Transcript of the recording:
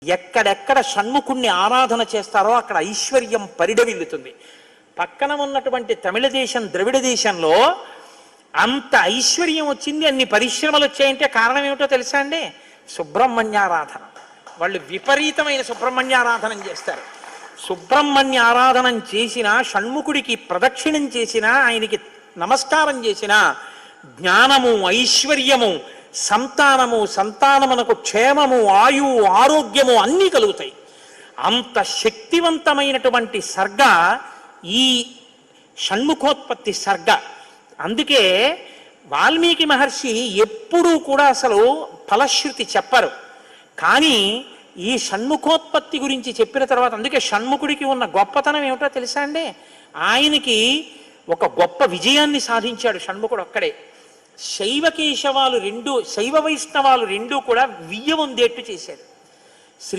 ఎక్కడెక్కడ షణ్ముఖుణ్ణి ఆరాధన చేస్తారో అక్కడ ఐశ్వర్యం పరిడవిల్లుతుంది. పక్కన ఉన్నటువంటి తమిళ దేశం, ద్రవిడ దేశంలో అంత ఐశ్వర్యం వచ్చింది, అన్ని పరిశ్రమలు వచ్చాయంటే కారణం ఏమిటో తెలుసా అండి? సుబ్రహ్మణ్యారాధన. వాళ్ళు విపరీతమైన సుబ్రహ్మణ్యారాధన చేస్తారు. సుబ్రహ్మణ్య ఆరాధనం చేసినా, షణ్ముఖుడికి ప్రదక్షిణం చేసినా, ఆయనకి నమస్కారం చేసినా జ్ఞానము, ఐశ్వర్యము, సంతానమునకు క్షేమము, ఆయువు, ఆరోగ్యము అన్నీ కలుగుతాయి. అంత శక్తివంతమైనటువంటి సర్గ ఈ షణ్ముఖోత్పత్తి సర్గ. అందుకే వాల్మీకి మహర్షి ఎప్పుడూ కూడా అసలు ఫలశ్రుతి చెప్పరు. కానీ ఈ షణ్ముఖోత్పత్తి గురించి చెప్పిన తర్వాత, అందుకే షణ్ముఖుడికి ఉన్న గొప్పతనం ఏమిటో తెలుసా అండి? ఆయనకి ఒక గొప్ప విజయాన్ని సాధించాడు షణ్ముఖుడు ఒక్కడే. శైవ వైష్ణవాలు రెండూ కూడా వియ్య వందేట్టు చేశాడు.